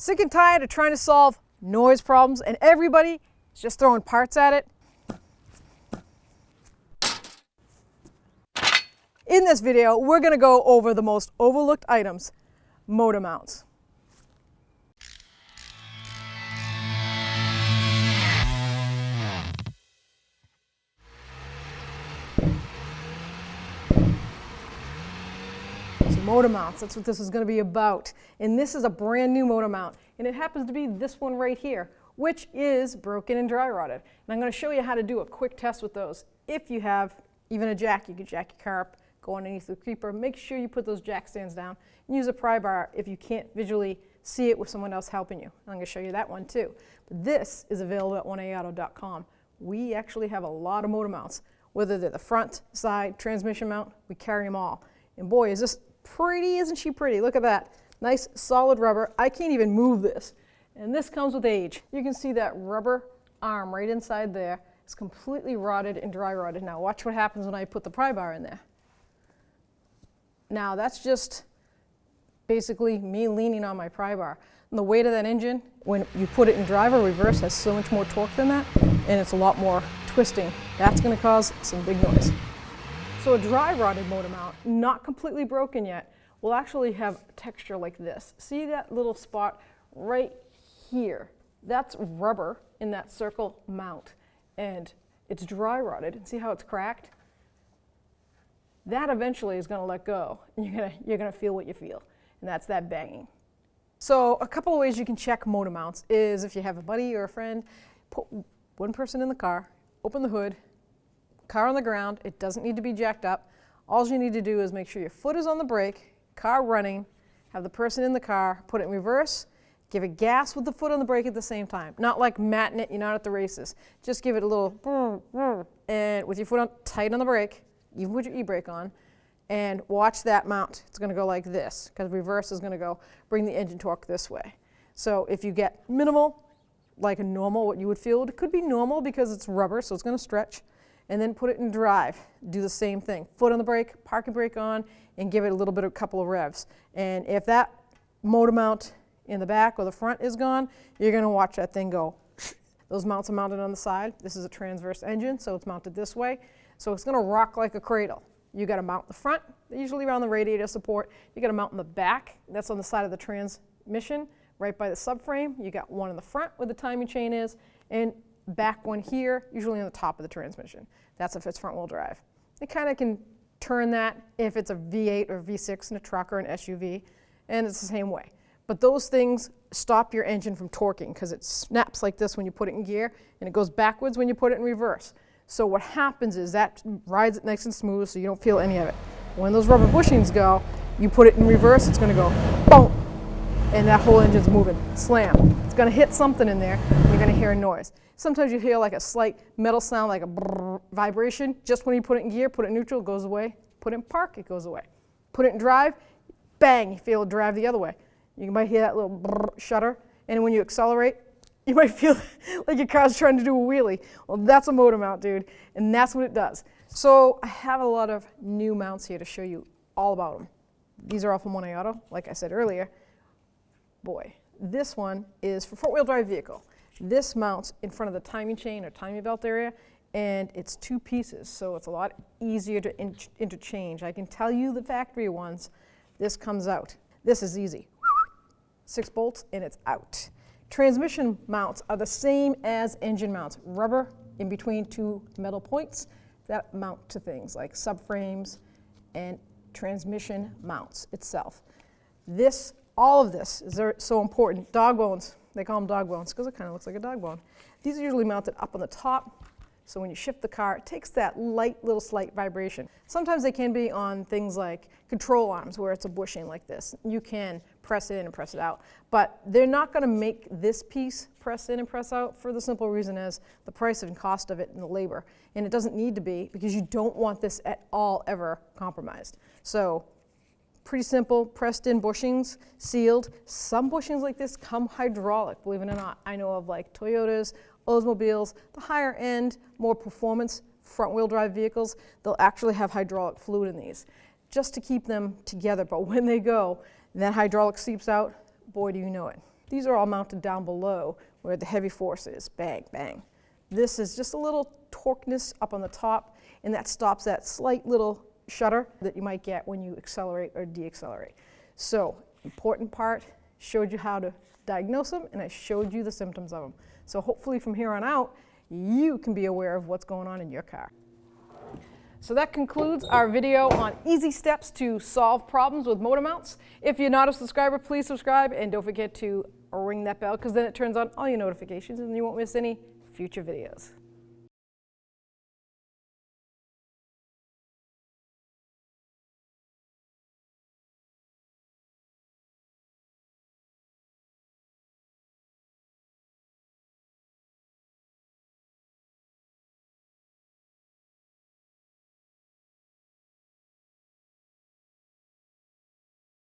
Sick and tired of trying to solve noise problems and everybody is just throwing parts at it? In this video, we're going to go over the most overlooked items, motor mounts. Motor mounts, that's what this is going to be about. And this is a brand new motor mount, and it happens to be this one right here, which is broken and dry rotted. And I'm going to show you how to do a quick test with those. If you have even a jack, you can jack your car up, go underneath the creeper, make sure you put those jack stands down, and use a pry bar if you can't visually see it with someone else helping you. I'm going to show you that one too. But this is available at 1aauto.com. We actually have a lot of motor mounts, whether they're the front, side, transmission mount, we carry them all. And boy, is this pretty, isn't she pretty? Look at that. Nice solid rubber. I can't even move this. And this comes with age. You can see that rubber arm right inside there. It's completely rotted and dry rotted. Now watch what happens when I put the pry bar in there. Now that's just basically me leaning on my pry bar. And the weight of that engine, when you put it in drive or reverse, has so much more torque than that, and it's a lot more twisting. That's going to cause some big noise. So a dry rotted motor mount, not completely broken yet, will actually have texture like this. See that little spot right here? That's rubber in that circle mount, and it's dry rotted. See how it's cracked? That eventually is going to let go, and you're gonna feel what you feel, and that's that banging. So a couple of ways you can check motor mounts is if you have a buddy or a friend, put one person in the car, open the hood, car on the ground, it doesn't need to be jacked up. All you need to do is make sure your foot is on the brake, car running, have the person in the car, put it in reverse, give it gas with the foot on the brake at the same time. Not like matting it, you're not at the races. Just give it a little, and with your foot on, tight on the brake, even with your e-brake on, and watch that mount. It's gonna go like this, because reverse is gonna go, bring the engine torque this way. So if you get minimal, like a normal, what you would feel, it could be normal because it's rubber, so it's gonna stretch. And then put it in drive. Do the same thing. Foot on the brake, parking brake on, and give it a little bit, a couple of revs. And if that motor mount in the back or the front is gone, you're going to watch that thing go. Those mounts are mounted on the side. This is a transverse engine, so it's mounted this way. So it's going to rock like a cradle. You got to mount the front, usually around the radiator support. You got to mount in the back. That's on the side of the transmission, right by the subframe. You got one in the front where the timing chain is, and back one here, usually on the top of the transmission. That's if it's front wheel drive. It kind of can turn that if it's a V8 or V6 in a truck or an SUV, and it's the same way. But those things stop your engine from torquing because it snaps like this when you put it in gear, and it goes backwards when you put it in reverse. So what happens is that rides it nice and smooth so you don't feel any of it. When those rubber bushings go, you put it in reverse, it's going to go boom, and that whole engine's moving, slam. It's going to hit something in there, and you're going to hear a noise. Sometimes you hear like a slight metal sound, like a brrr vibration. Just when you put it in gear, put it in neutral, it goes away. Put it in park, it goes away. Put it in drive, bang, you feel it drive the other way. You might hear that little brrr shudder, and when you accelerate, you might feel like your car's trying to do a wheelie. Well, that's a motor mount, dude, and that's what it does. So I have a lot of new mounts here to show you all about them. These are all from 1aauto, like I said earlier. Boy, this one is for four-wheel drive vehicle. This mounts in front of the timing chain or timing belt area, and it's two pieces, so it's a lot easier to interchange. I can tell you the factory ones, this comes out. This is easy. 6 bolts and it's out. Transmission mounts are the same as engine mounts. Rubber in between two metal points that mount to things like subframes and transmission mounts itself. All of this is so important. Dog bones, they call them dog bones because it kind of looks like a dog bone. These are usually mounted up on the top, so when you shift the car, it takes that little slight vibration. Sometimes they can be on things like control arms where it's a bushing like this. You can press it in and press it out, but they're not going to make this piece press in and press out for the simple reason as the price and cost of it and the labor. And it doesn't need to be because you don't want this at all ever compromised. So pretty simple, pressed in bushings, sealed. Some bushings like this come hydraulic, believe it or not. I know of like Toyotas, Oldsmobiles, the higher end, more performance front wheel drive vehicles, they'll actually have hydraulic fluid in these just to keep them together. But when they go, that hydraulic seeps out, boy do you know it. These are all mounted down below where the heavy force is, bang, bang. This is just a little torqueness up on the top, and that stops that slight little shudder that you might get when you accelerate or decelerate. So, important part, showed you how to diagnose them, and I showed you the symptoms of them. So hopefully from here on out, you can be aware of what's going on in your car. So that concludes our video on easy steps to solve problems with motor mounts. If you're not a subscriber, please subscribe, and don't forget to ring that bell, because then it turns on all your notifications and you won't miss any future videos.